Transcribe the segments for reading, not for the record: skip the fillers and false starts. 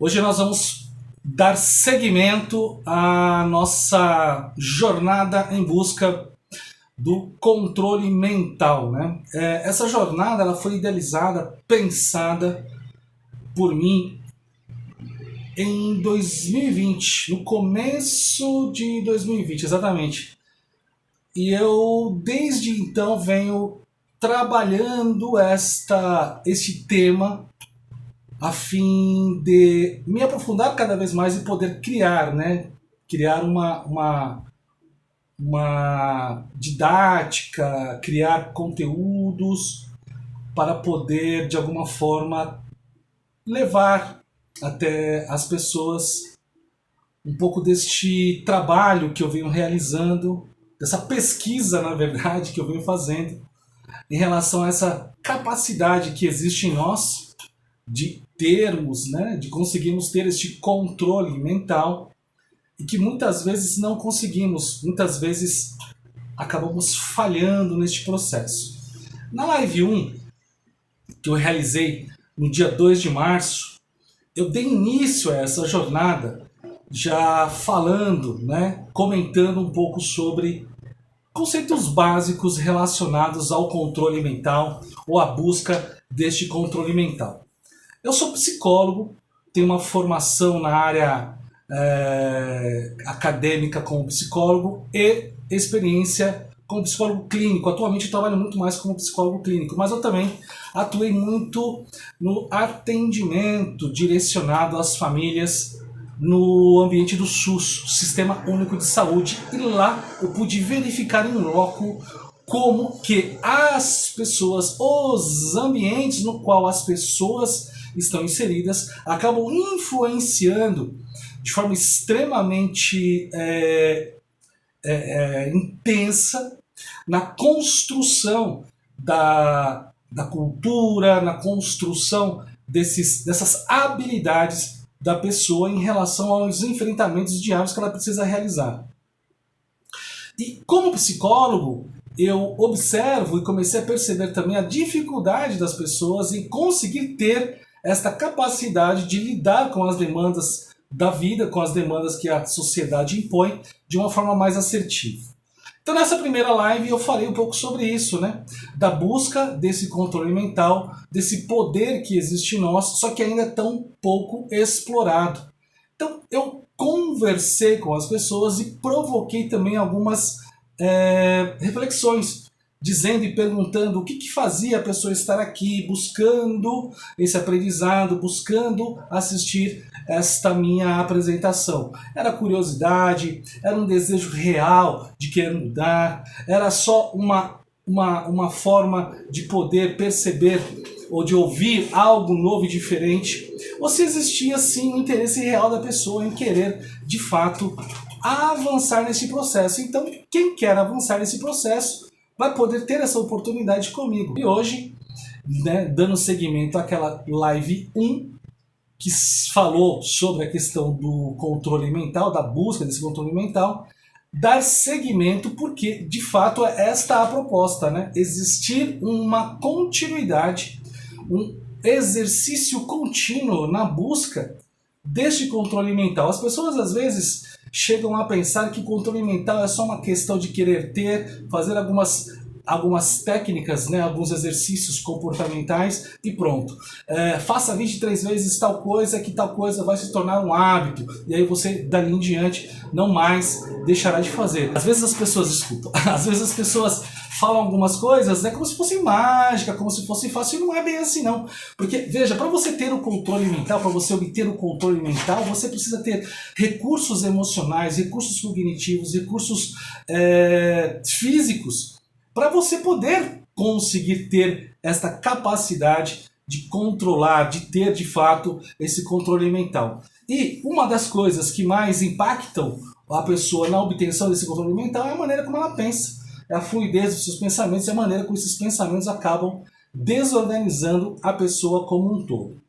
Hoje nós vamos dar seguimento à nossa jornada em busca do controle mental, né? Essa jornada ela foi idealizada, pensada por mim em 2020, no começo de 2020, exatamente. E eu desde então venho trabalhando este tema a fim de me aprofundar cada vez mais e poder criar, né? Criar uma didática, criar conteúdos para poder, de alguma forma, levar até as pessoas um pouco deste trabalho que eu venho realizando, dessa pesquisa, na verdade, que eu venho fazendo em relação a essa capacidade que existe em nós de termos, né, de conseguirmos ter este controle mental e que muitas vezes não conseguimos, muitas vezes acabamos falhando neste processo. Na live 1, que eu realizei no dia 2 de março, eu dei início a essa jornada já falando, né, comentando um pouco sobre conceitos básicos relacionados ao controle mental ou à busca deste controle mental. Eu sou psicólogo, tenho uma formação na área acadêmica como psicólogo e experiência como psicólogo clínico. Atualmente eu trabalho muito mais como psicólogo clínico, mas eu também atuei muito no atendimento direcionado às famílias no ambiente do SUS, Sistema Único de Saúde, e lá eu pude verificar em loco como que as pessoas, os ambientes no qual as pessoas estão inseridas, acabam influenciando de forma extremamente intensa na construção da cultura, na construção dessas habilidades da pessoa em relação aos enfrentamentos diários que ela precisa realizar. E como psicólogo, eu observo e comecei a perceber também a dificuldade das pessoas em conseguir ter esta capacidade de lidar com as demandas da vida, com as demandas que a sociedade impõe de uma forma mais assertiva. Então nessa primeira live eu falei um pouco sobre isso, né? Da busca desse controle mental, desse poder que existe em nós, só que ainda é tão pouco explorado. Então eu conversei com as pessoas e provoquei também algumas reflexões, dizendo e perguntando o que fazia a pessoa estar aqui, buscando esse aprendizado, buscando assistir esta minha apresentação. Era curiosidade, era um desejo real de querer mudar, era só uma forma de poder perceber ou de ouvir algo novo e diferente, ou se existia sim um interesse real da pessoa em querer, de fato, avançar nesse processo. Então, quem quer avançar nesse processo vai poder ter essa oportunidade comigo. E hoje, né, dando seguimento àquela live 1, que falou sobre a questão do controle mental, da busca desse controle mental, dar seguimento porque, de fato, esta é a proposta, né? Existir uma continuidade, um exercício contínuo na busca deste controle mental. As pessoas, às vezes, chegam a pensar que controle mental é só uma questão de querer ter, fazer algumas técnicas, né, alguns exercícios comportamentais e pronto. Faça 23 vezes tal coisa, que tal coisa vai se tornar um hábito. E aí você, dali em diante, não mais deixará de fazer. Às vezes as pessoas, desculpa, às vezes as pessoas falam algumas coisas, né, como se fosse mágica, como se fosse fácil, e não é bem assim não. Porque, veja, para você ter o controle mental, para você obter o controle mental, você precisa ter recursos emocionais, recursos cognitivos, recursos físicos, para você poder conseguir ter esta capacidade de controlar, de ter de fato esse controle mental. E uma das coisas que mais impactam a pessoa na obtenção desse controle mental é a maneira como ela pensa. É a fluidez dos seus pensamentos e a maneira como esses pensamentos acabam desorganizando a pessoa como um todo.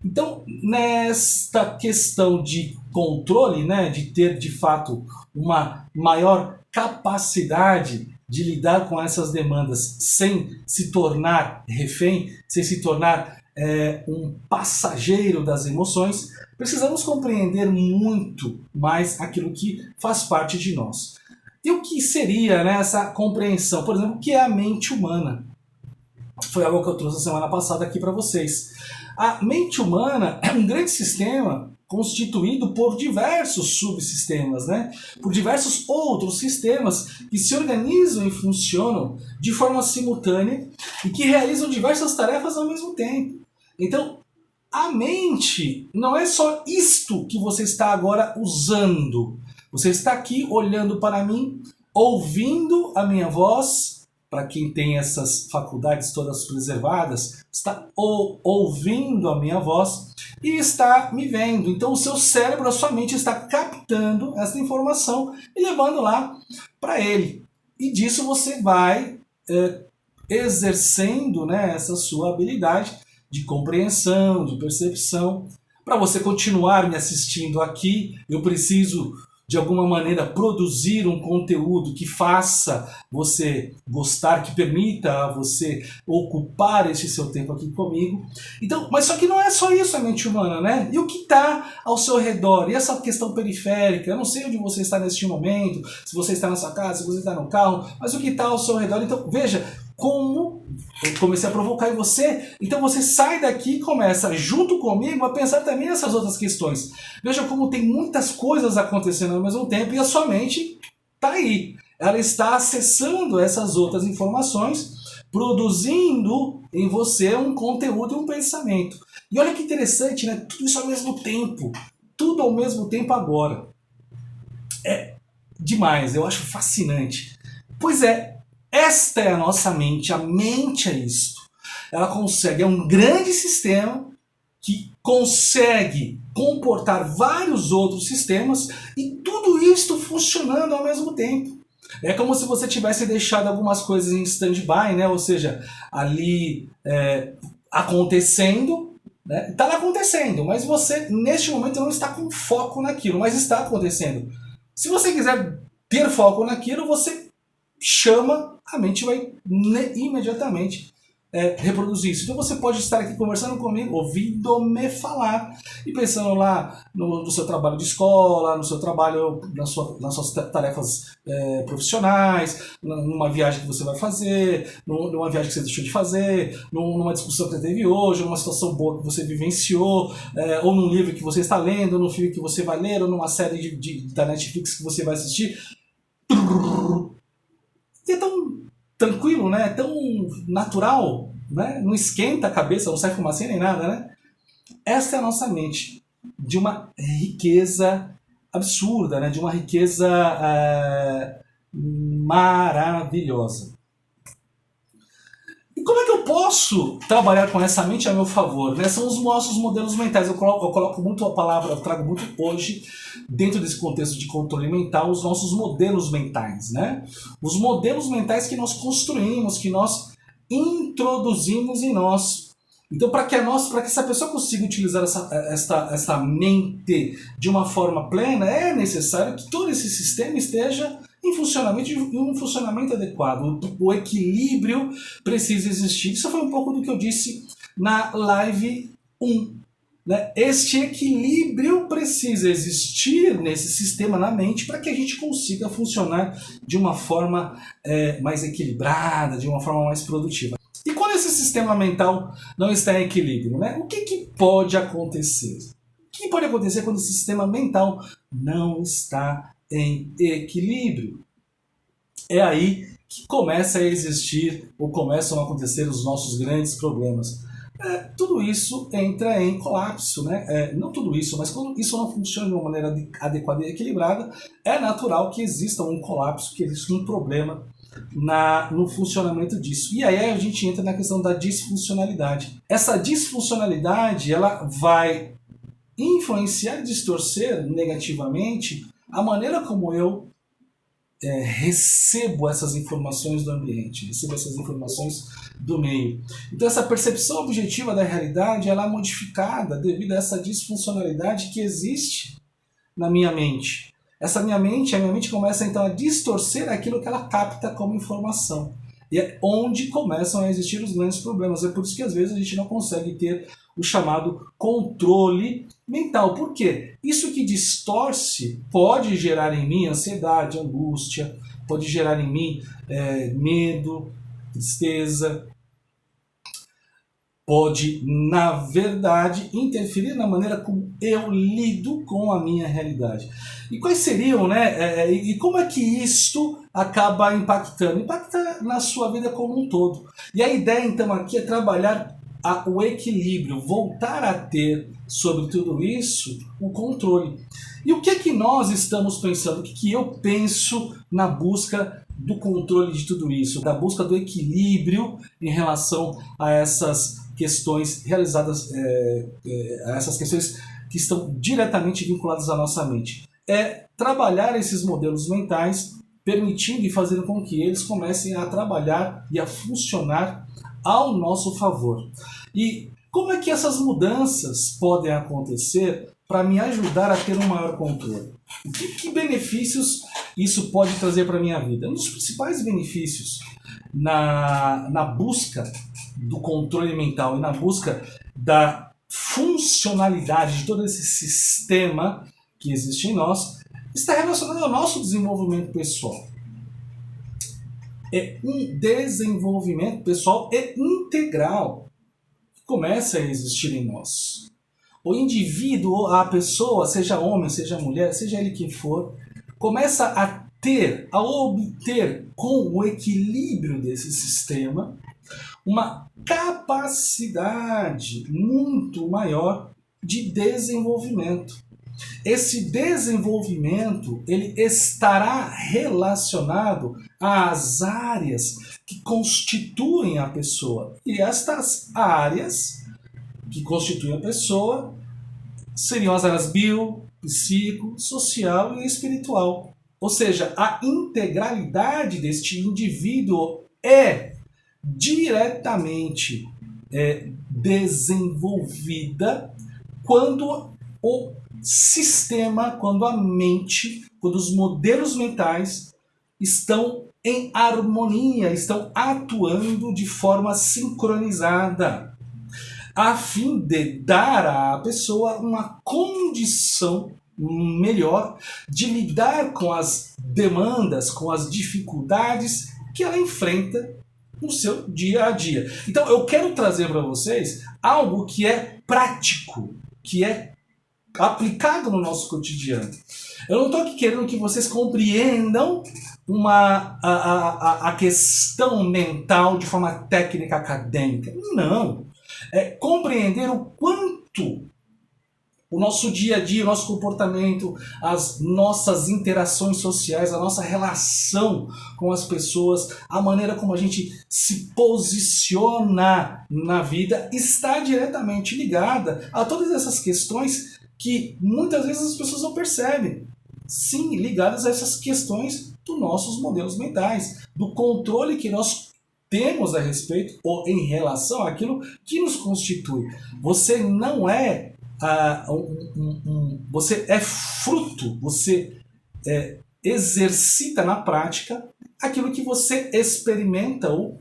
Então, nesta questão de controle, né, de ter de fato uma maior capacidade de lidar com essas demandas sem se tornar refém, sem se tornar um passageiro das emoções, precisamos compreender muito mais aquilo que faz parte de nós. E o que seria, né, essa compreensão? Por exemplo, o que é a mente humana? Foi algo que eu trouxe a semana passada aqui para vocês. A mente humana é um grande sistema constituído por diversos subsistemas, né? Por diversos outros sistemas que se organizam e funcionam de forma simultânea e que realizam diversas tarefas ao mesmo tempo. Então, a mente não é só isto que você está agora usando. Você está aqui olhando para mim, ouvindo a minha voz. Para quem tem essas faculdades todas preservadas, está ouvindo a minha voz e está me vendo. Então o seu cérebro, a sua mente está captando essa informação e levando lá para ele. E disso você vai exercendo, né, essa sua habilidade de compreensão, de percepção. Para você continuar me assistindo aqui, eu preciso de alguma maneira produzir um conteúdo que faça você gostar, que permita a você ocupar esse seu tempo aqui comigo. Então, mas só que não é só isso a mente humana, né? E o que está ao seu redor? E essa questão periférica? Eu não sei onde você está neste momento, se você está na sua casa, se você está no carro, mas o que está ao seu redor? Então, veja como eu comecei a provocar em você. Então você sai daqui e começa, junto comigo, a pensar também nessas outras questões. Veja como tem muitas coisas acontecendo ao mesmo tempo e a sua mente está aí. Ela está acessando essas outras informações, produzindo em você um conteúdo e um pensamento. E olha que interessante, né? Tudo isso ao mesmo tempo. Tudo ao mesmo tempo agora. É demais, eu acho fascinante. Pois é, esta é a nossa mente, a mente é isto. Ela consegue, é um grande sistema que consegue comportar vários outros sistemas e tudo isto funcionando ao mesmo tempo. É como se você tivesse deixado algumas coisas em stand-by, né? Ou seja, ali acontecendo, né? Está acontecendo, mas você neste momento não está com foco naquilo, mas está acontecendo. Se você quiser ter foco naquilo, você chama, a mente vai imediatamente reproduzir isso. Então você pode estar aqui conversando comigo, ouvindo-me falar e pensando lá no seu trabalho de escola, no seu trabalho, nas suas tarefas profissionais, numa viagem que você vai fazer, numa viagem que você deixou de fazer, numa discussão que você teve hoje, numa situação boa que você vivenciou, ou num livro que você está lendo, ou num filme que você vai ler, ou numa série da Netflix que você vai assistir. E é tão tranquilo, né? Tão natural, né? Não esquenta a cabeça, não sai fumacinha nem nada, né? Essa é a nossa mente, de uma riqueza absurda, né? De uma riqueza maravilhosa. E como é que eu posso trabalhar com essa mente a meu favor? Né? São os nossos modelos mentais. Eu coloco muito a palavra, eu trago muito hoje, dentro desse contexto de controle mental, os nossos modelos mentais. Né? Os modelos mentais que nós construímos, que nós introduzimos em nós. Então, para que essa pessoa consiga utilizar essa mente de uma forma plena, é necessário que todo esse sistema esteja em um funcionamento adequado. O equilíbrio precisa existir. Isso foi um pouco do que eu disse na live 1. Né? Este equilíbrio precisa existir nesse sistema na mente para que a gente consiga funcionar de uma forma mais equilibrada, de uma forma mais produtiva. E quando esse sistema mental não está em equilíbrio, né? O que pode acontecer? O que pode acontecer quando esse sistema mental não está em equilíbrio? É aí que começa a existir ou começam a acontecer os nossos grandes problemas. Tudo isso entra em colapso, né? Não tudo isso, mas quando isso não funciona de uma maneira adequada e equilibrada, é natural que exista um colapso, que exista um problema no funcionamento disso. E aí a gente entra na questão da disfuncionalidade. Essa disfuncionalidade, ela vai influenciar e distorcer negativamente a maneira como eu recebo essas informações do ambiente, recebo essas informações do meio. Então essa percepção objetiva da realidade, ela é modificada devido a essa disfuncionalidade que existe na minha mente. A minha mente começa então a distorcer aquilo que ela capta como informação. E é onde começam a existir os grandes problemas. É por isso que às vezes a gente não consegue ter o chamado controle mental. Por quê? Isso que distorce pode gerar em mim ansiedade, angústia, pode gerar em mim medo, tristeza, pode, na verdade, interferir na maneira como eu lido com a minha realidade. E quais seriam, né? E como é que isto acaba impactando? Impacta na sua vida como um todo. E a ideia, então, aqui é trabalhar o equilíbrio, voltar a ter sobre tudo isso o controle. E o que é que nós estamos pensando? O que eu penso na busca do controle de tudo isso, da busca do equilíbrio em relação a essas questões realizadas, a essas questões que estão diretamente vinculadas à nossa mente? É trabalhar esses modelos mentais, permitindo e fazendo com que eles comecem a trabalhar e a funcionar ao nosso favor. E como é que essas mudanças podem acontecer para me ajudar a ter um maior controle? Que benefícios isso pode trazer para a minha vida? Um dos principais benefícios na busca do controle mental e na busca da funcionalidade de todo esse sistema que existe em nós está relacionado ao nosso desenvolvimento pessoal. É um desenvolvimento pessoal e integral que começa a existir em nós. O indivíduo, a pessoa, seja homem, seja mulher, seja ele quem for, começa a obter com o equilíbrio desse sistema uma capacidade muito maior de desenvolvimento. Esse desenvolvimento ele estará relacionado às áreas que constituem a pessoa. E estas áreas que constituem a pessoa seriam as áreas bio, psico, social e espiritual. Ou seja, a integralidade deste indivíduo é diretamente desenvolvida quando o sistema, quando a mente, quando os modelos mentais estão em harmonia, estão atuando de forma sincronizada, a fim de dar à pessoa uma condição melhor de lidar com as demandas, com as dificuldades que ela enfrenta no seu dia a dia. Então eu quero trazer para vocês algo que é prático, que é aplicado no nosso cotidiano. Eu não estou aqui querendo que vocês compreendam a questão mental de forma técnica, acadêmica. Não. É compreender o quanto o nosso dia a dia, o nosso comportamento, as nossas interações sociais, a nossa relação com as pessoas, a maneira como a gente se posiciona na vida está diretamente ligada a todas essas questões que muitas vezes as pessoas não percebem. Sim, ligadas a essas questões dos nossos modelos mentais, do controle que nós temos a respeito ou em relação àquilo que nos constitui. Você não é você é fruto, você exercita na prática aquilo que você experimenta, ou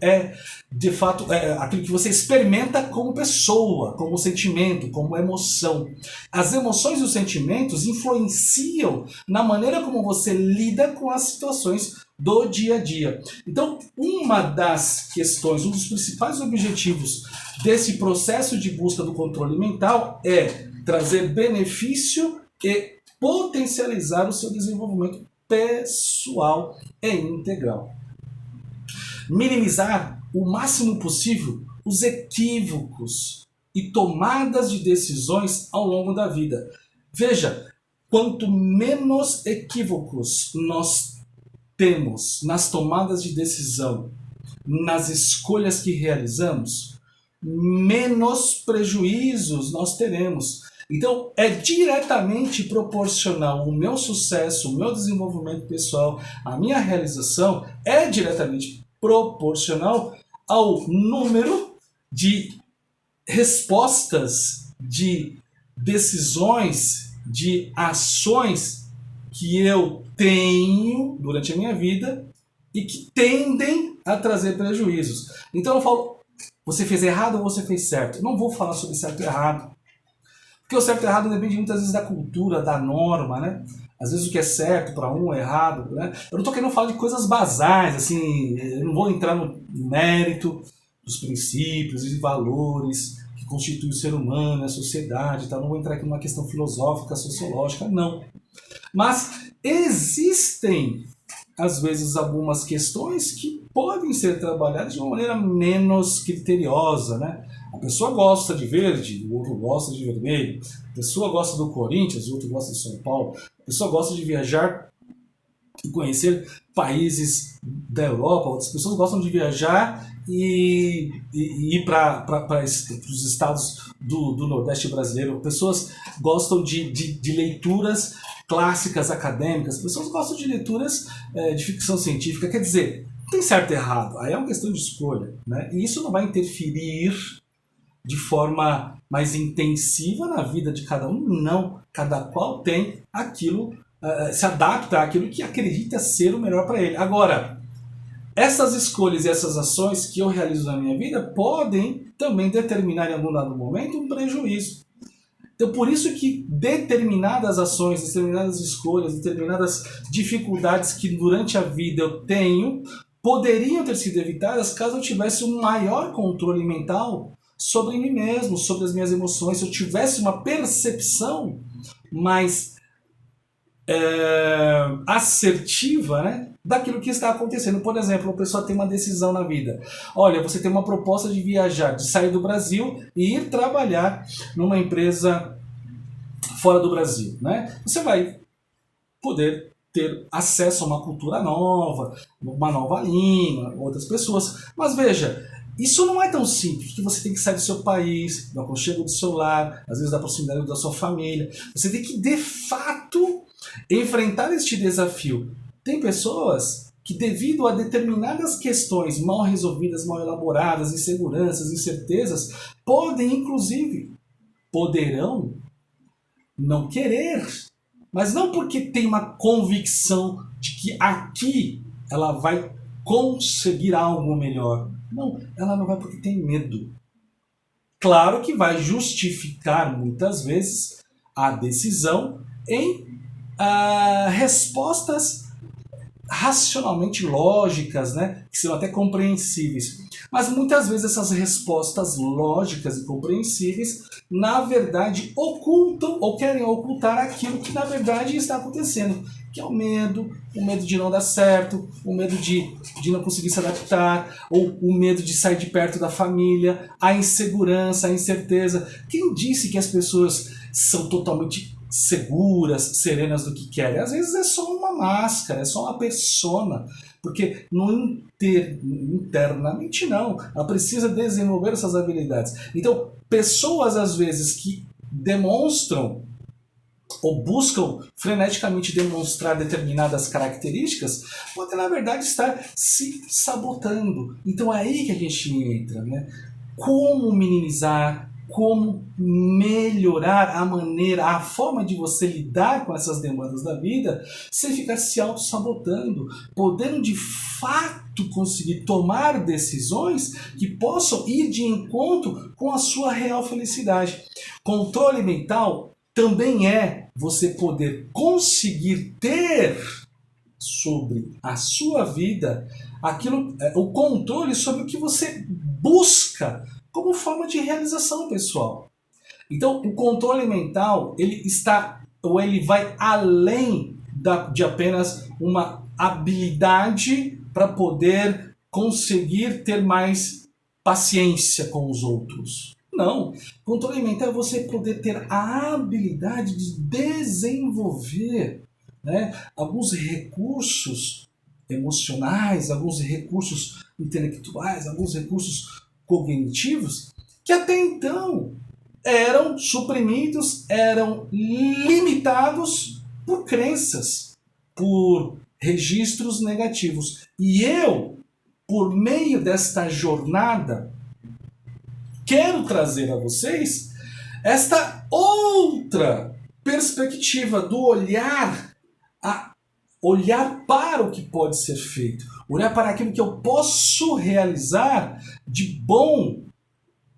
de fato aquilo que você experimenta como pessoa, como sentimento, como emoção. As emoções e os sentimentos influenciam na maneira como você lida com as situações do dia a dia. Então, uma das questões, um dos principais objetivos desse processo de busca do controle mental é trazer benefício e potencializar o seu desenvolvimento pessoal e integral. Minimizar o máximo possível os equívocos e tomadas de decisões ao longo da vida. Veja, quanto menos equívocos nós temos nas tomadas de decisão, nas escolhas que realizamos, menos prejuízos nós teremos. Então, é diretamente proporcional o meu sucesso, o meu desenvolvimento pessoal, a minha realização, é diretamente proporcional ao número de respostas, de decisões, de ações que eu tenho durante a minha vida e que tendem a trazer prejuízos. Então eu falo, você fez errado ou você fez certo? Eu não vou falar sobre certo e errado. Porque o certo e errado depende muitas vezes da cultura, da norma, né? Às vezes o que é certo para um é errado, né? Eu não estou querendo falar de coisas basais, assim, eu não vou entrar no mérito dos princípios e valores que constituem o ser humano, a sociedade, tá? Não vou entrar aqui numa questão filosófica, sociológica, não. Mas existem, às vezes, algumas questões que podem ser trabalhadas de uma maneira menos criteriosa, né? A pessoa gosta de verde, o outro gosta de vermelho. A pessoa gosta do Corinthians, o outro gosta de São Paulo. A pessoa gosta de viajar e conhecer países da Europa. Outras pessoas gostam de viajar e ir para os estados do Nordeste brasileiro. Pessoas gostam de leituras clássicas acadêmicas. Pessoas gostam de leituras de ficção científica. Quer dizer, não tem certo e errado. Aí é uma questão de escolha, né? E isso não vai interferir de forma mais intensiva na vida de cada um, não. Cada qual tem aquilo, se adapta àquilo que acredita ser o melhor para ele. Agora, essas escolhas e essas ações que eu realizo na minha vida podem também determinar em algum dado momento um prejuízo. Então, por isso que determinadas ações, determinadas escolhas, determinadas dificuldades que durante a vida eu tenho, poderiam ter sido evitadas caso eu tivesse um maior controle mental sobre mim mesmo, sobre as minhas emoções, se eu tivesse uma percepção mais assertiva, né, daquilo que está acontecendo. Por exemplo, a pessoa tem uma decisão na vida. Olha, você tem uma proposta de viajar, de sair do Brasil e ir trabalhar numa empresa fora do Brasil, né? Você vai poder ter acesso a uma cultura nova, uma nova língua, outras pessoas. Mas veja, isso não é tão simples, porque você tem que sair do seu país, do aconchego do seu lar, às vezes da proximidade da sua família. Você tem que, de fato, enfrentar este desafio. Tem pessoas que, devido a determinadas questões mal resolvidas, mal elaboradas, inseguranças, incertezas, poderão não querer, mas não porque tem uma convicção de que aqui ela vai conseguir algo melhor. Não, ela não vai porque tem medo. Claro que vai justificar muitas vezes a decisão em respostas racionalmente lógicas, né, que são até compreensíveis. Mas muitas vezes essas respostas lógicas e compreensíveis, na verdade, ocultam ou querem ocultar aquilo que na verdade está acontecendo, que é o medo de não dar certo, o medo de não conseguir se adaptar, ou o medo de sair de perto da família, a insegurança, a incerteza. Quem disse que as pessoas são totalmente seguras, serenas do que querem? Às vezes é só uma máscara, é só uma persona, porque internamente não, ela precisa desenvolver essas habilidades. Então, pessoas às vezes que demonstram ou buscam freneticamente demonstrar determinadas características, podem na verdade estar se sabotando. Então é aí que a gente entra, né? Como minimizar, como melhorar a forma de você lidar com essas demandas da vida sem ficar se auto-sabotando, podendo de fato conseguir tomar decisões que possam ir de encontro com a sua real felicidade. Controle mental também é você poder conseguir ter sobre a sua vida o controle sobre o que você busca como forma de realização pessoal. Então, o controle mental, ele vai além de apenas uma habilidade para poder conseguir ter mais paciência com os outros. Não. Controle mental é você poder ter a habilidade de desenvolver, né, alguns recursos emocionais, alguns recursos intelectuais, alguns recursos cognitivos que até então eram suprimidos, eram limitados por crenças, por registros negativos. E eu, por meio desta jornada, quero trazer a vocês esta outra perspectiva do olhar para o que pode ser feito. olhar para aquilo que eu posso realizar de bom,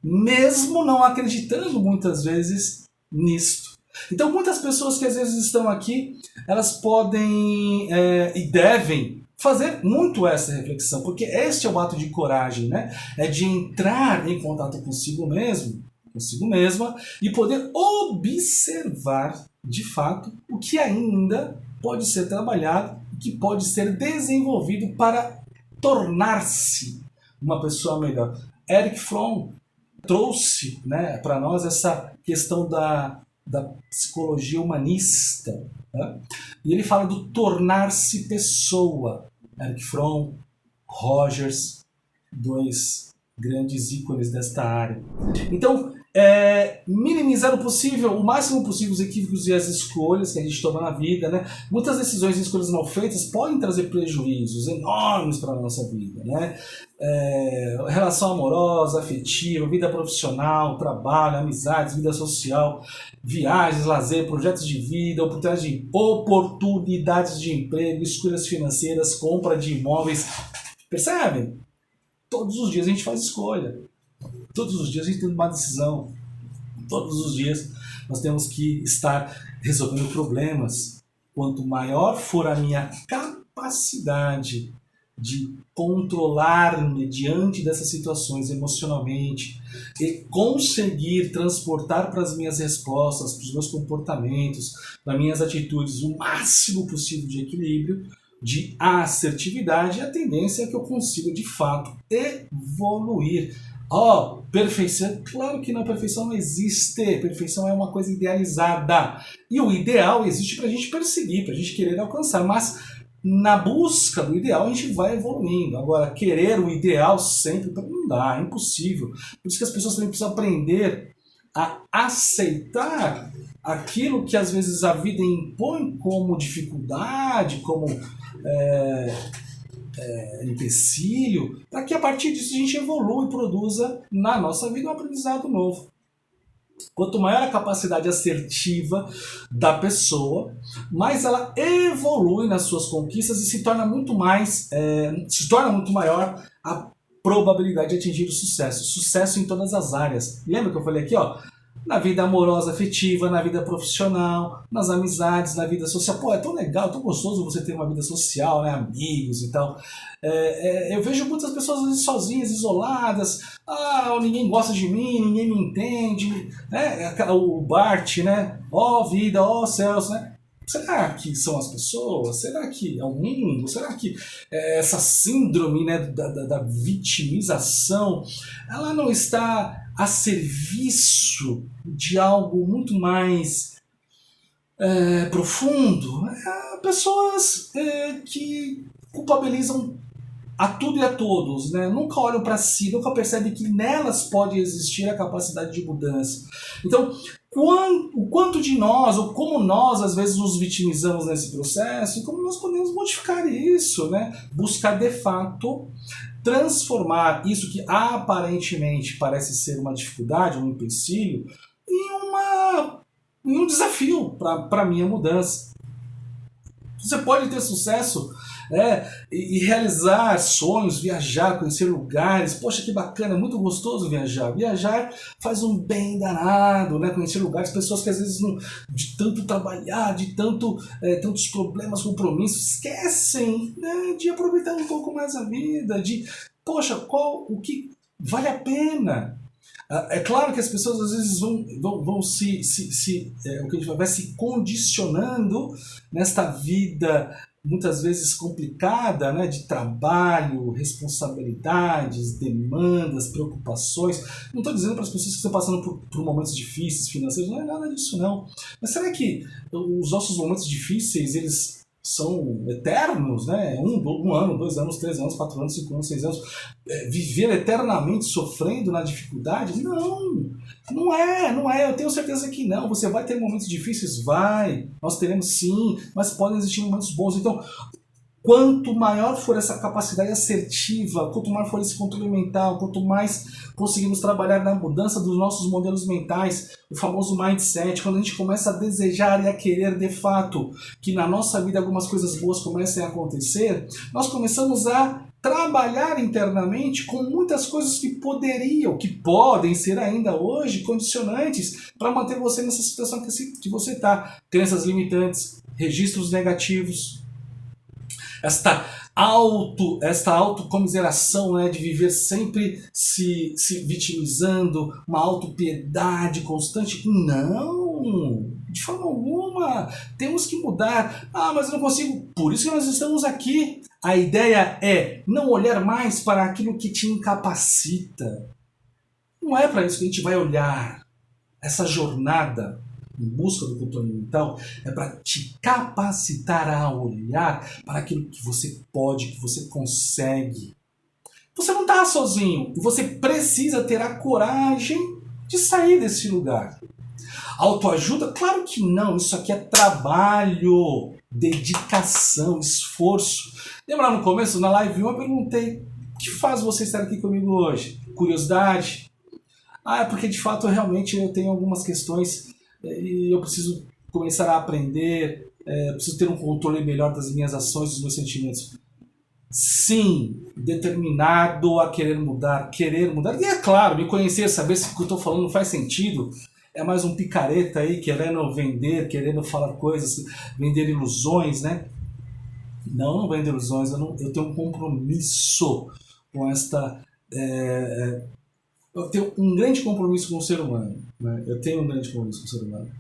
mesmo não acreditando muitas vezes nisto. Então muitas pessoas que às vezes estão aqui, elas podem e devem fazer muito essa reflexão, porque este é o ato de coragem, né? É de entrar em contato consigo mesmo, consigo mesma, e poder observar de fato o que ainda pode ser trabalhado, que pode ser desenvolvido para tornar-se uma pessoa melhor. Erich Fromm trouxe, né, para nós essa questão da psicologia humanista, né? E ele fala do tornar-se pessoa. Erich Fromm, Rogers, dois grandes ícones desta área. Então, minimizar o máximo possível os equívocos e as escolhas que a gente toma na vida, né? Muitas decisões e escolhas mal feitas podem trazer prejuízos enormes para a nossa vida, né? Relação amorosa, afetiva, vida profissional, trabalho, amizades, vida social, viagens, lazer, projetos de vida, oportunidades de emprego, escolhas financeiras, compra de imóveis. Percebem? Todos os dias a gente faz escolha. Todos os dias a gente tem uma decisão. Todos os dias nós temos que estar resolvendo problemas. Quanto maior for a minha capacidade de controlar-me diante dessas situações emocionalmente e conseguir transportar para as minhas respostas, para os meus comportamentos, para minhas atitudes o máximo possível de equilíbrio, de assertividade, a tendência é que eu consiga de fato evoluir. Perfeição? Claro que não, perfeição não existe. Perfeição é uma coisa idealizada. E o ideal existe para a gente perseguir, para a gente querer alcançar. Mas na busca do ideal a gente vai evoluindo. Agora, querer o ideal sempre não dá, é impossível. Por isso que as pessoas também precisam aprender a aceitar aquilo que às vezes a vida impõe como dificuldade, como empecilho, para que a partir disso a gente evolua e produza na nossa vida um aprendizado novo. Quanto maior a capacidade assertiva da pessoa, mais ela evolui nas suas conquistas e se torna muito maior a probabilidade de atingir o sucesso. Sucesso em todas as áreas. Lembra que eu falei aqui, na vida amorosa, afetiva, na vida profissional, nas amizades, na vida social. É tão legal, tão gostoso você ter uma vida social, né? Amigos e tal. Eu vejo muitas pessoas às vezes sozinhas, isoladas. Ninguém gosta de mim, ninguém me entende. O Bart, né? Vida, céus, né? Será que são as pessoas? Será que é o mundo? Será que essa síndrome, né, da vitimização, ela não está a serviço de algo muito mais profundo? Pessoas que culpabilizam a tudo e a todos, né? Nunca olham para si, nunca percebem que nelas pode existir a capacidade de mudança. Então, o quanto de nós, ou como nós às vezes nos vitimizamos nesse processo, e como nós podemos modificar isso, né? Buscar de fato transformar isso que aparentemente parece ser uma dificuldade, um empecilho, em um desafio para a minha mudança. Você pode ter sucesso e realizar sonhos, viajar, conhecer lugares. Poxa, que bacana, é muito gostoso viajar. Viajar faz um bem danado, né? Conhecer lugares, pessoas que às vezes de tanto trabalhar, de tantos problemas, compromissos, esquecem, né, de aproveitar um pouco mais a vida, o que vale a pena. É claro que as pessoas às vezes vão vai se condicionando nesta vida muitas vezes complicada, né, de trabalho, responsabilidades, demandas, preocupações. Não estou dizendo para as pessoas que estão passando por momentos difíceis financeiros, não é nada disso não. Mas será que os nossos momentos difíceis, eles são eternos, né? Um ano, 2 anos, 3 anos, 4 anos, 5 anos, 6 anos. Viver eternamente sofrendo na dificuldade? Não é. Eu tenho certeza que não. Você vai ter momentos difíceis? Vai. Nós teremos sim, mas podem existir momentos bons. Então, Quanto maior for essa capacidade assertiva, quanto maior for esse controle mental, quanto mais conseguimos trabalhar na mudança dos nossos modelos mentais, o famoso mindset, quando a gente começa a desejar e a querer de fato que na nossa vida algumas coisas boas comecem a acontecer, nós começamos a trabalhar internamente com muitas coisas que poderiam, que podem ser ainda hoje condicionantes para manter você nessa situação que você está. Crenças limitantes, registros negativos, esta autocomiseração, né, de viver sempre se vitimizando, uma autopiedade constante. Não, de forma alguma, temos que mudar. Ah, mas eu não consigo, por isso que nós estamos aqui. A ideia é não olhar mais para aquilo que te incapacita. Não é para isso que a gente vai olhar. Essa jornada em busca do controle mental é para te capacitar a olhar para aquilo que você pode, que você consegue. Você não está sozinho e você precisa ter a coragem de sair desse lugar. Autoajuda? Claro que não, isso aqui é trabalho, dedicação, esforço. Lembra lá no começo, na live 1, eu perguntei: o que faz você estar aqui comigo hoje? Curiosidade? Ah, é porque de fato realmente eu tenho algumas questões e eu preciso começar a aprender, preciso ter um controle melhor das minhas ações, dos meus sentimentos. Sim, determinado a querer mudar. E é claro, me conhecer, saber se o que eu estou falando faz sentido. É mais um picareta aí querendo vender, querendo falar coisas, vender ilusões, né? Não vendo ilusões, eu tenho um compromisso com esta... eu tenho um grande compromisso com o ser humano. Né? Eu tenho um grande compromisso com o ser humano.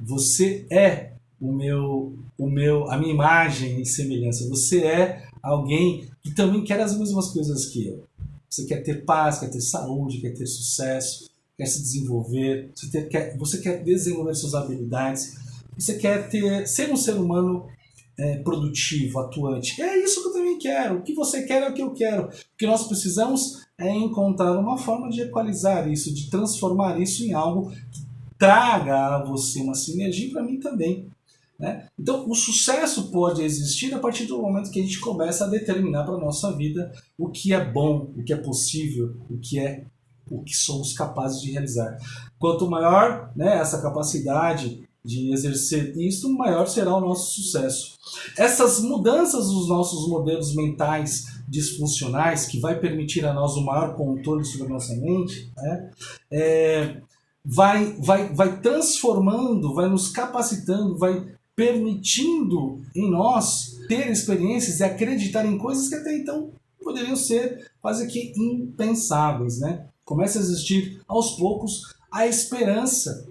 Você é a minha imagem e semelhança. Você é alguém que também quer as mesmas coisas que eu. Você quer ter paz, quer ter saúde, quer ter sucesso, quer se desenvolver, você quer desenvolver suas habilidades, você quer ser um ser humano produtivo, atuante. É isso que eu também quero. O que você quer é o que eu quero. O que nós precisamos é encontrar uma forma de equalizar isso, de transformar isso em algo que traga a você uma sinergia e para mim também. Né? Então, o sucesso pode existir a partir do momento que a gente começa a determinar para a nossa vida o que é bom, o que é possível, o que somos capazes de realizar. Quanto maior, né, essa capacidade de exercer isso, maior será o nosso sucesso. Essas mudanças dos nossos modelos mentais disfuncionais, que vai permitir a nós o maior controle sobre a nossa mente, né, vai transformando, vai nos capacitando, vai permitindo em nós ter experiências e acreditar em coisas que até então poderiam ser quase que impensáveis, né? Começa a existir aos poucos a esperança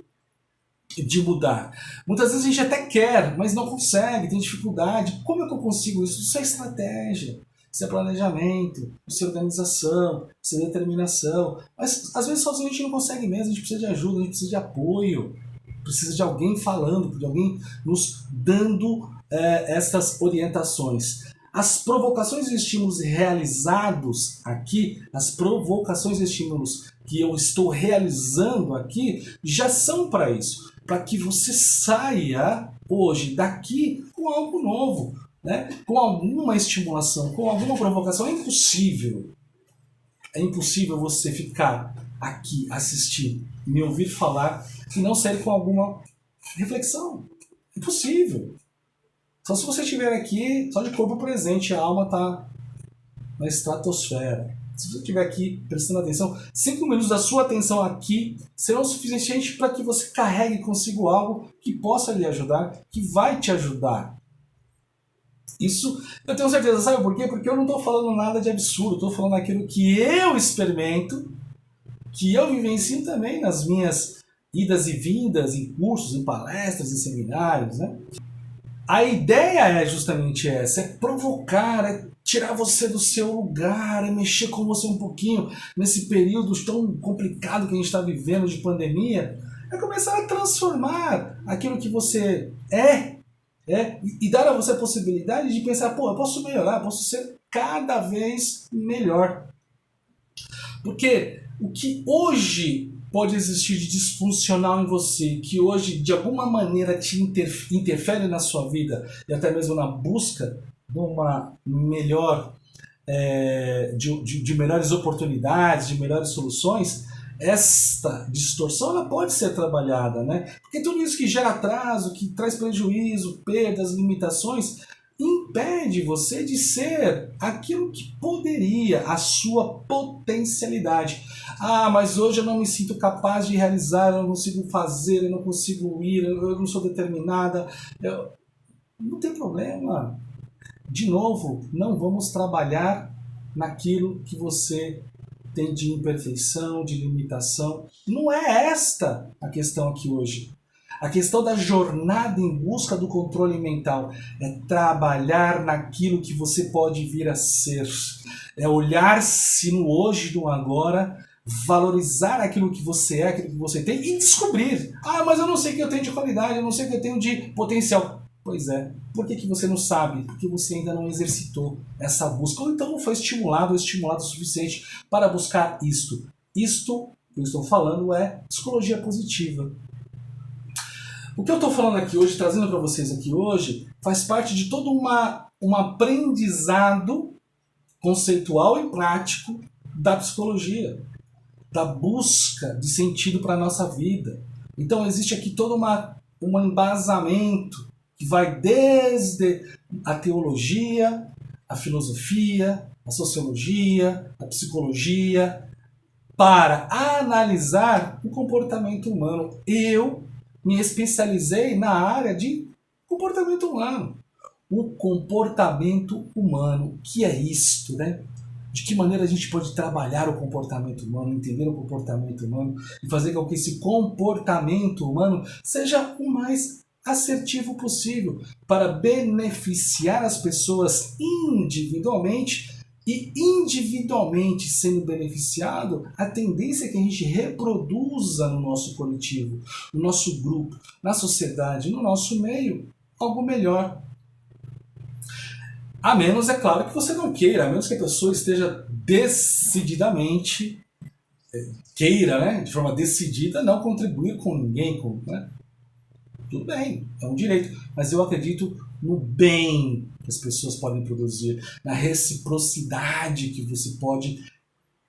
de mudar. Muitas vezes a gente até quer, mas não consegue, tem dificuldade. Como é que eu consigo isso? Isso é estratégia, isso é planejamento, isso é organização, isso é determinação. Mas às vezes sozinho a gente não consegue mesmo, a gente precisa de ajuda, a gente precisa de apoio, precisa de alguém falando, de alguém nos dando essas orientações. As provocações e estímulos realizados aqui, as provocações e estímulos que eu estou realizando aqui, já são para isso. Para que você saia hoje daqui com algo novo, né? Com alguma estimulação, com alguma provocação. É impossível. É impossível você ficar aqui, assistir, me ouvir falar e não sair com alguma reflexão. Impossível. Só se você estiver aqui, só de corpo presente, a alma está na estratosfera. Se você estiver aqui prestando atenção, 5 minutos da sua atenção aqui serão suficientes para que você carregue consigo algo que possa lhe ajudar, que vai te ajudar. Isso eu tenho certeza, sabe por quê? Porque eu não estou falando nada de absurdo, estou falando aquilo que eu experimento, que eu vivencio também nas minhas idas e vindas, em cursos, em palestras, em seminários, né? A ideia é justamente essa, é provocar, é tirar você do seu lugar, é mexer com você um pouquinho nesse período tão complicado que a gente está vivendo de pandemia, é começar a transformar aquilo que você e dar a você a possibilidade de pensar, eu posso melhorar, posso ser cada vez melhor. Porque o que hoje pode existir de disfuncional em você, que hoje de alguma maneira te interfere na sua vida e até mesmo na busca numa melhor, de melhores oportunidades, de melhores soluções, esta distorção ela pode ser trabalhada, né? Porque tudo isso que gera atraso, que traz prejuízo, perdas, limitações, impede você de ser aquilo que poderia, a sua potencialidade. Ah, mas hoje eu não me sinto capaz de realizar, eu não consigo fazer, eu não consigo ir, eu não sou determinada. Não tem problema. De novo, não vamos trabalhar naquilo que você tem de imperfeição, de limitação. Não é esta a questão aqui hoje. A questão da jornada em busca do controle mental é trabalhar naquilo que você pode vir a ser. É olhar-se no hoje e no agora, valorizar aquilo que você é, aquilo que você tem e descobrir. Ah, mas eu não sei o que eu tenho de qualidade, eu não sei o que eu tenho de potencial. Pois é. Por que você não sabe? Porque você ainda não exercitou essa busca. Ou então não foi estimulado ou estimulado o suficiente para buscar isto. Isto que eu estou falando é psicologia positiva. O que eu estou falando aqui hoje, trazendo para vocês aqui hoje, faz parte de todo um aprendizado conceitual e prático da psicologia, da busca de sentido para a nossa vida. Então existe aqui todo um embasamento que vai desde a teologia, a filosofia, a sociologia, a psicologia, para analisar o comportamento humano. Eu me especializei na área de comportamento humano. O comportamento humano, que é isto, né? De que maneira a gente pode trabalhar o comportamento humano, entender o comportamento humano e fazer com que esse comportamento humano seja o mais assertivo possível para beneficiar as pessoas individualmente e individualmente sendo beneficiado, a tendência é que a gente reproduza no nosso coletivo, no nosso grupo, na sociedade, no nosso meio, algo melhor. A menos, é claro, que você não queira, a menos que a pessoa esteja decididamente, queira, né, de forma decidida, não contribuir com ninguém, né? Tudo bem, é um direito, mas eu acredito no bem que as pessoas podem produzir, na reciprocidade que você pode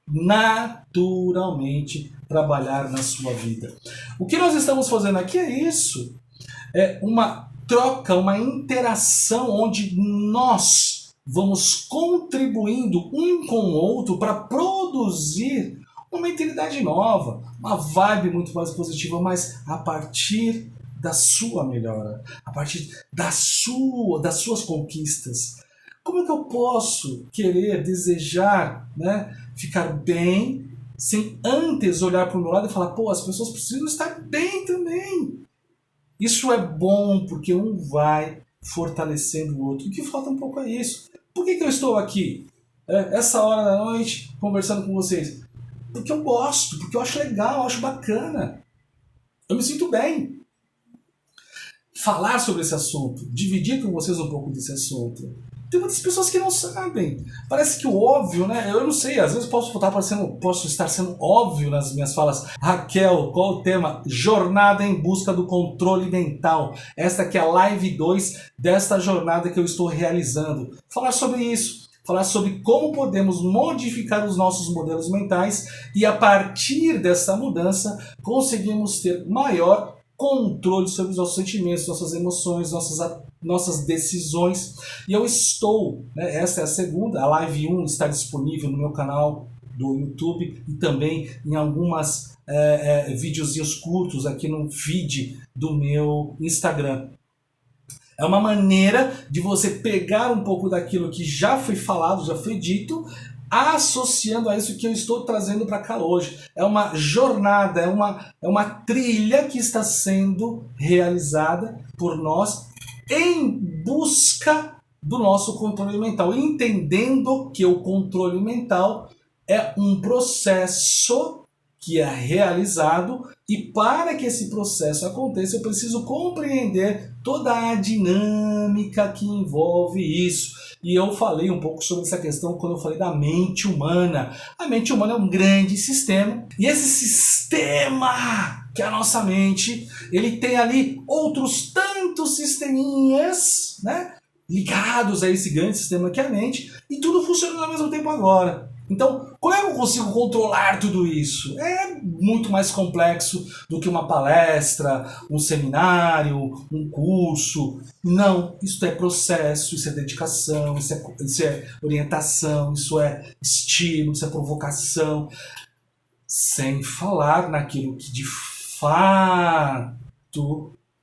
naturalmente trabalhar na sua vida. O que nós estamos fazendo aqui é isso, é uma troca, uma interação onde nós vamos contribuindo um com o outro para produzir uma mentalidade nova, uma vibe muito mais positiva, mas a partir da sua melhora, a partir das suas conquistas. Como é que eu posso querer, desejar, né, ficar bem, sem antes olhar para o meu lado e falar, pô, as pessoas precisam estar bem também. Isso é bom porque um vai fortalecendo o outro. O que falta um pouco é isso. Por que eu estou aqui, essa hora da noite, conversando com vocês? Porque eu gosto, porque eu acho legal, eu acho bacana. Eu me sinto bem. Falar sobre esse assunto, dividir com vocês um pouco desse assunto. Tem muitas pessoas que não sabem. Parece que o óbvio, né? Eu não sei, às vezes posso estar sendo óbvio nas minhas falas. Raquel, qual o tema? Jornada em busca do controle mental. Esta que é a live 2 desta jornada que eu estou realizando. Falar sobre isso. Falar sobre como podemos modificar os nossos modelos mentais e a partir dessa mudança conseguimos ter maior controle sobre os nossos sentimentos, nossas emoções, nossas decisões. E eu estou, né, essa é a segunda, a live 1 está disponível no meu canal do YouTube e também em algumas videozinhos curtos aqui no feed do meu Instagram. É uma maneira de você pegar um pouco daquilo que já foi falado, já foi dito, associando a isso que eu estou trazendo para cá hoje. É uma jornada, é uma trilha que está sendo realizada por nós em busca do nosso controle mental, entendendo que o controle mental é um processo que é realizado e para que esse processo aconteça eu preciso compreender toda a dinâmica que envolve isso. E eu falei um pouco sobre essa questão quando eu falei da mente humana. A mente humana é um grande sistema e esse sistema que é a nossa mente, ele tem ali outros tantos sisteminhas, né? ligados a esse grande sistema que é a mente, e tudo funcionando ao mesmo tempo agora. Então, como é que eu consigo controlar tudo isso? É muito mais complexo do que uma palestra, um seminário, um curso. Não, isso é processo, isso é dedicação, isso é orientação, isso é estímulo, isso é provocação. Sem falar naquilo que de fato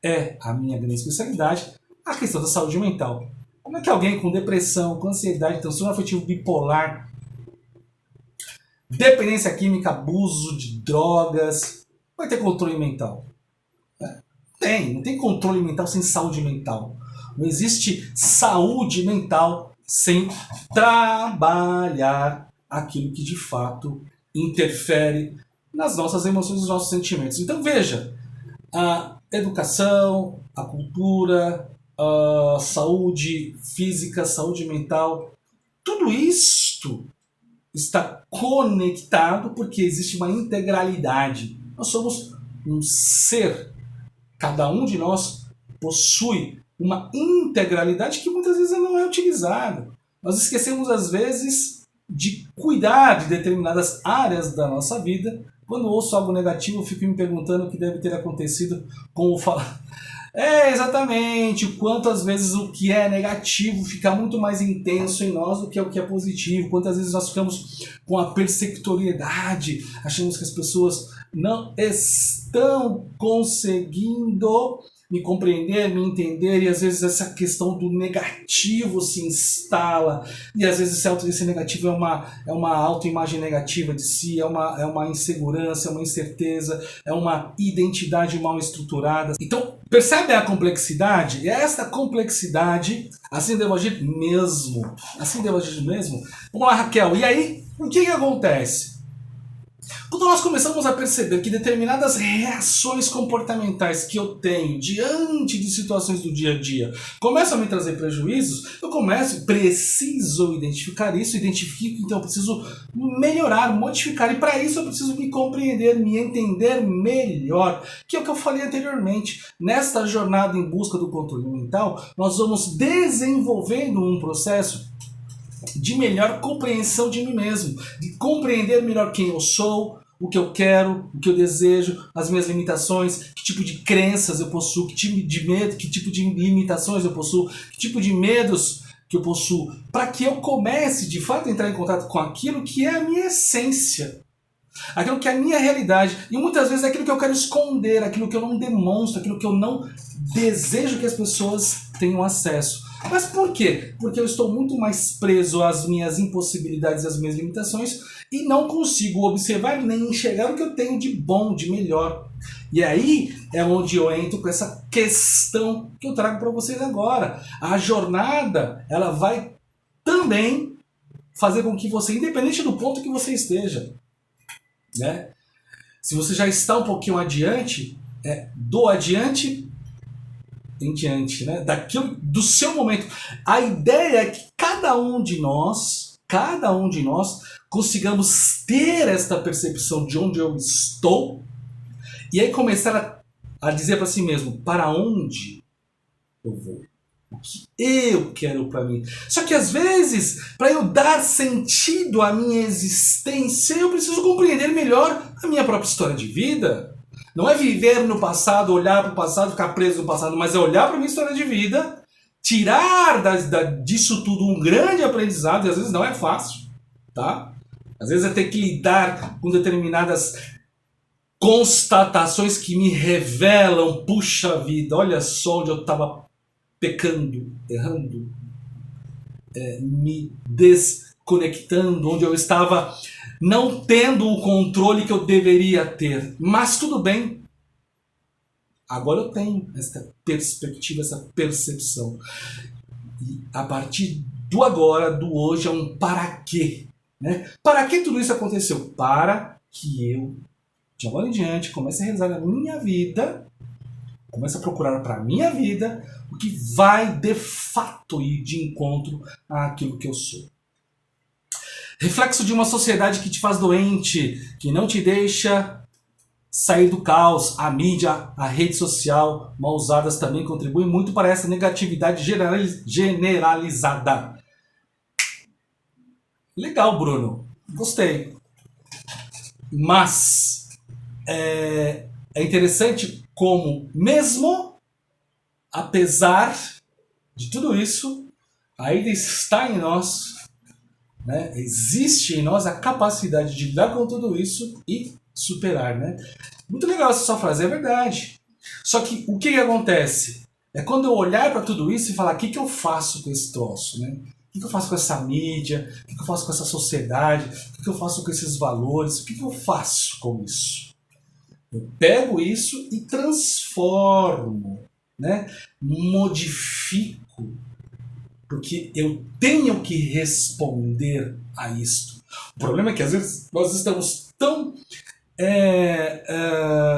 é a minha grande especialidade, a questão da saúde mental. Como é que alguém com depressão, com ansiedade, transtorno afetivo bipolar, dependência química, abuso de drogas, vai ter controle mental? Não tem controle mental sem saúde mental. Não existe saúde mental sem trabalhar aquilo que de fato interfere nas nossas emoções e nos nossos sentimentos. Então veja, a educação, a cultura, a saúde física, saúde mental, tudo isto está conectado porque existe uma integralidade. Nós somos um ser. Cada um de nós possui uma integralidade que muitas vezes não é utilizada. Nós esquecemos, às vezes, de cuidar de determinadas áreas da nossa vida. Quando ouço algo negativo, eu fico me perguntando o que deve ter acontecido com o falar. Exatamente, o quanto às vezes o que é negativo fica muito mais intenso em nós do que o que é positivo. Quantas vezes nós ficamos com a persecutoriedade, achamos que as pessoas não estão conseguindo me compreender, me entender, e às vezes essa questão do negativo se instala, e às vezes esse negativo é uma autoimagem negativa de si, é uma insegurança, é uma incerteza, é uma identidade mal estruturada. Então, percebe a complexidade? E é esta complexidade, assim devo agir mesmo. Assim devo agir mesmo? Vamos lá, Raquel. E aí, o que acontece? Quando nós começamos a perceber que determinadas reações comportamentais que eu tenho diante de situações do dia a dia começam a me trazer prejuízos, preciso identificar isso, identifico, então eu preciso melhorar, modificar, e para isso eu preciso me compreender, me entender melhor, que é o que eu falei anteriormente. Nesta jornada em busca do controle mental, nós vamos desenvolvendo um processo de melhor compreensão de mim mesmo, de compreender melhor quem eu sou, o que eu quero, o que eu desejo, as minhas limitações, que tipo de crenças eu possuo, que tipo de medo, que tipo de limitações eu possuo, que tipo de medos que eu possuo, para que eu comece de fato a entrar em contato com aquilo que é a minha essência, aquilo que é a minha realidade, e muitas vezes é aquilo que eu quero esconder, aquilo que eu não demonstro, aquilo que eu não desejo que as pessoas tenham acesso. Mas por quê? Porque eu estou muito mais preso às minhas impossibilidades, às minhas limitações, e não consigo observar nem enxergar o que eu tenho de bom, de melhor. E aí é onde eu entro com essa questão que eu trago para vocês agora. A jornada, ela vai também fazer com que você, independente do ponto que você esteja, né? Se você já está um pouquinho adiante, do adiante em diante, né? Daquilo, do seu momento. A ideia é que cada um de nós consigamos ter esta percepção de onde eu estou e aí começar a dizer para si mesmo para onde eu vou, o que eu quero para mim. Só que às vezes, para eu dar sentido à minha existência, eu preciso compreender melhor a minha própria história de vida. Não é viver no passado, olhar para o passado, ficar preso no passado, mas é olhar para a minha história de vida, tirar disso tudo um grande aprendizado, e às vezes não é fácil, tá? Às vezes é ter que lidar com determinadas constatações que me revelam, puxa vida, olha só onde eu estava pecando, errando, me desconectando, onde eu estava não tendo o controle que eu deveria ter. Mas tudo bem, agora eu tenho essa perspectiva, essa percepção. E a partir do agora, do hoje, é um para quê. Né? Para que tudo isso aconteceu? Para que eu, de agora em diante, comece a realizar na minha vida, comece a procurar para a minha vida o que vai de fato ir de encontro àquilo que eu sou. Reflexo de uma sociedade que te faz doente, que não te deixa sair do caos. A mídia, a rede social mal usadas também contribuem muito para essa negatividade generalizada. Legal, Bruno. Gostei. Mas é interessante como, mesmo apesar de tudo isso, ainda está em nós, né? Existe em nós a capacidade de lidar com tudo isso e superar, né? Muito legal essa sua frase, é verdade. Só que o que acontece? É quando eu olhar para tudo isso e falar, o que eu faço com esse troço, né? O que eu faço com essa mídia? O que eu faço com essa sociedade? O que eu faço com esses valores? O que eu faço com isso? Eu pego isso e transformo, né? Modifico, porque eu tenho que responder a isto. O problema é que às vezes nós estamos tão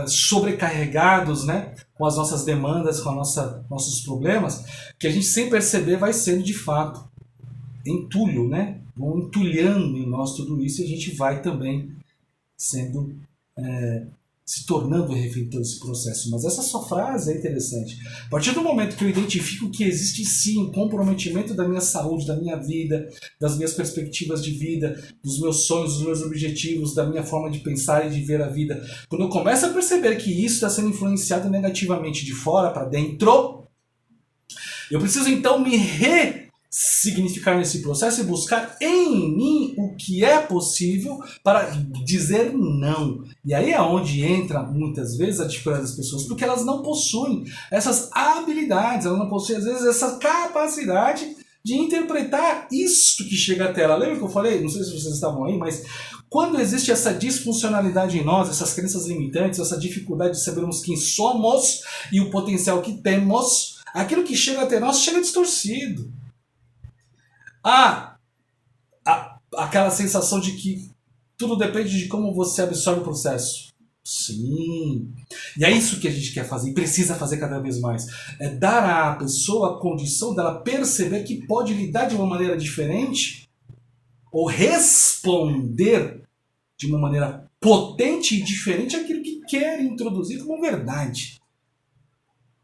sobrecarregados, né, com as nossas demandas, com nossos problemas, que a gente sem perceber vai sendo de fato entulho, né? Vão entulhando em nós tudo isso e a gente vai também sendo se tornando refém de todo esse processo. Mas essa sua frase é interessante. A partir do momento que eu identifico que existe sim um comprometimento da minha saúde, da minha vida, das minhas perspectivas de vida, dos meus sonhos, dos meus objetivos, da minha forma de pensar e de ver a vida, quando eu começo a perceber que isso está sendo influenciado negativamente de fora para dentro, eu preciso então me ressignificar nesse processo e buscar em mim o que é possível para dizer não. E aí é onde entra muitas vezes a dificuldade das pessoas, porque elas não possuem essas habilidades, elas não possuem às vezes essa capacidade de interpretar isto que chega até ela. Lembra que eu falei? Não sei se vocês estavam aí, mas quando existe essa disfuncionalidade em nós, essas crenças limitantes, essa dificuldade de sabermos quem somos e o potencial que temos, aquilo que chega até nós chega distorcido. Aquela sensação de que tudo depende de como você absorve o processo. Sim. E é isso que a gente quer fazer e precisa fazer cada vez mais. É dar à pessoa a condição dela perceber que pode lidar de uma maneira diferente ou responder de uma maneira potente e diferente àquilo que quer introduzir como verdade.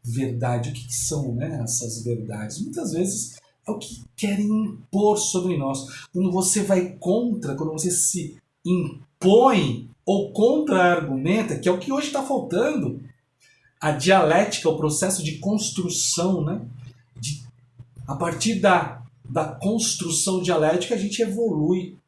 Verdade, o que são, né, essas verdades? Muitas vezes é o que querem impor sobre nós. Quando você vai contra, quando você se impõe ou contra-argumenta, que é o que hoje está faltando, a dialética, o processo de construção, né? A partir da construção dialética a gente evolui.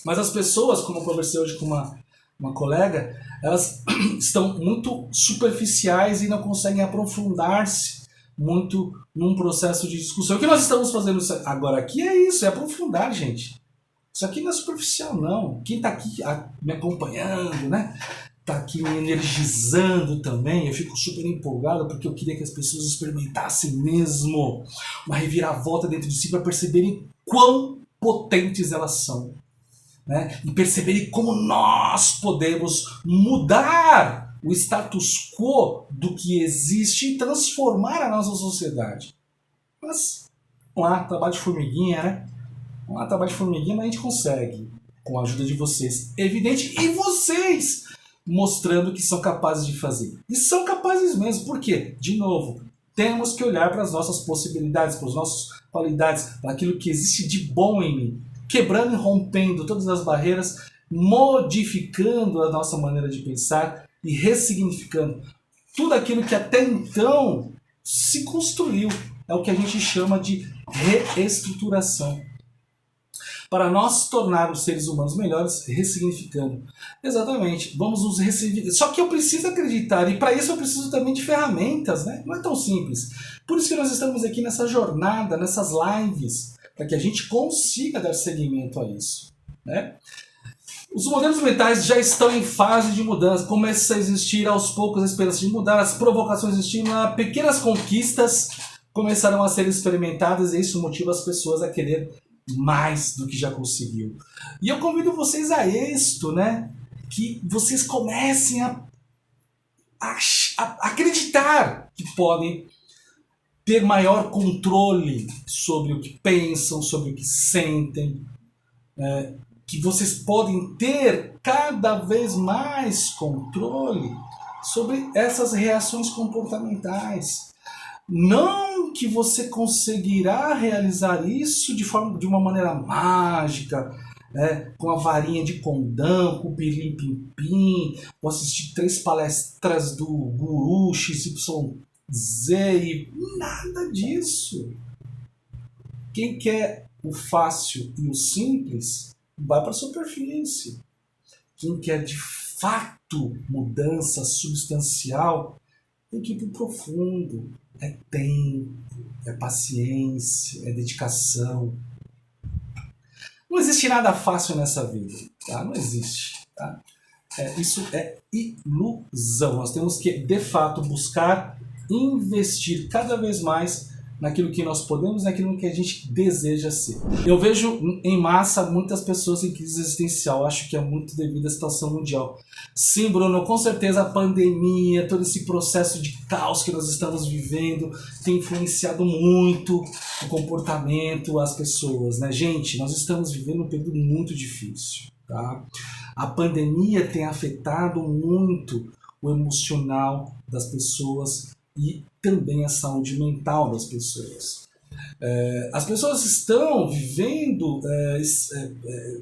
Mas as pessoas, como eu conversei hoje com uma colega, elas estão muito superficiais e não conseguem aprofundar-se muito num processo de discussão. O que nós estamos fazendo agora aqui é isso, é aprofundar, gente. Isso aqui não é superficial, não. Quem está aqui me acompanhando, né? Está aqui me energizando também. Eu fico super empolgado porque eu queria que as pessoas experimentassem mesmo uma reviravolta dentro de si para perceberem quão potentes elas são, né? E perceberem como nós podemos mudar o status quo do que existe e transformar a nossa sociedade. Mas, vamos lá, trabalho de formiguinha, né? Vamos lá, trabalho de formiguinha, mas a gente consegue, com a ajuda de vocês, evidente, e vocês mostrando que são capazes de fazer. E são capazes mesmo, por quê? De novo, temos que olhar para as nossas possibilidades, para as nossas qualidades, para aquilo que existe de bom em mim, quebrando e rompendo todas as barreiras, modificando a nossa maneira de pensar e ressignificando tudo aquilo que até então se construiu. É o que a gente chama de reestruturação. Para nós tornarmos seres humanos melhores, ressignificando. Exatamente, vamos nos ressignificar. Só que eu preciso acreditar, e para isso eu preciso também de ferramentas, né? Não é tão simples. Por isso que nós estamos aqui nessa jornada, nessas lives, para que a gente consiga dar seguimento a isso, né? Os modelos mentais já estão em fase de mudança, começa a existir aos poucos a esperança de mudar, as provocações de estímulo, pequenas conquistas começarão a ser experimentadas e isso motiva as pessoas a querer mais do que já conseguiu. E eu convido vocês a isto, né? Que vocês comecem a acreditar que podem ter maior controle sobre o que pensam, sobre o que sentem, que vocês podem ter cada vez mais controle sobre essas reações comportamentais. Não que você conseguirá realizar isso de uma maneira mágica, com a varinha de condão, com o pilim-pim-pim, vou assistir 3 palestras do guru XYZ e nada disso. Quem quer o fácil e o simples, vai para a superfície. Quem quer de fato mudança substancial, tem que ir para o profundo. É tempo, é paciência, é dedicação. Não existe nada fácil nessa vida, tá? Não existe, tá? Isso é ilusão. Nós temos que, de fato, buscar investir cada vez mais naquilo que nós podemos, naquilo que a gente deseja ser. Eu vejo em massa muitas pessoas em crise existencial, acho que é muito devido à situação mundial. Sim, Bruno, com certeza a pandemia, todo esse processo de caos que nós estamos vivendo tem influenciado muito o comportamento, as pessoas, né? Gente, nós estamos vivendo um período muito difícil, tá? A pandemia tem afetado muito o emocional das pessoas e também a saúde mental das pessoas. As pessoas estão vivendo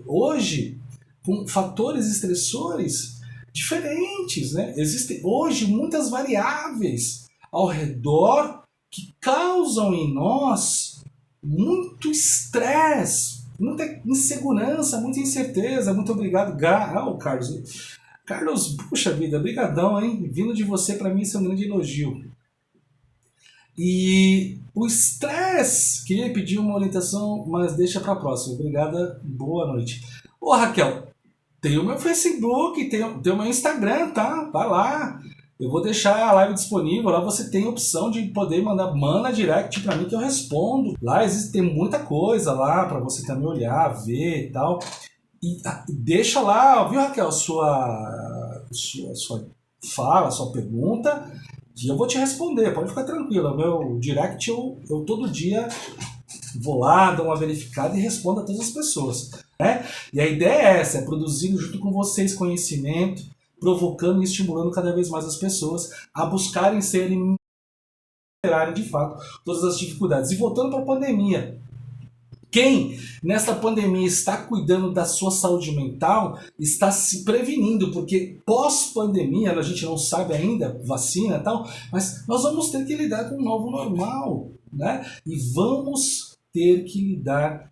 hoje com fatores estressores diferentes, né? Existem hoje muitas variáveis ao redor que causam em nós muito estresse, muita insegurança, muita incerteza. Muito obrigado, Carlos. Carlos, puxa vida, brigadão, hein? Vindo de você, para mim, isso é um grande elogio. E o estresse, queria pedir uma orientação, mas deixa para a próxima. Obrigada, boa noite. Ô Raquel, tem o meu Facebook, tem o meu Instagram, tá? Vai lá. Eu vou deixar a live disponível, lá você tem a opção de poder manda direct para mim que eu respondo. Lá tem muita coisa lá para você também olhar, ver e tal. E deixa lá, viu, Raquel, sua fala, sua pergunta, que eu vou te responder, pode ficar tranquila. Meu direct eu todo dia vou lá, dou uma verificada e respondo a todas as pessoas, né? E a ideia é essa, é produzindo junto com vocês conhecimento, provocando e estimulando cada vez mais as pessoas a buscarem serem de fato todas as dificuldades. E voltando para a pandemia, quem nessa pandemia está cuidando da sua saúde mental está se prevenindo, porque pós-pandemia, a gente não sabe ainda, vacina e tal, mas nós vamos ter que lidar com um novo normal, né? E vamos ter que lidar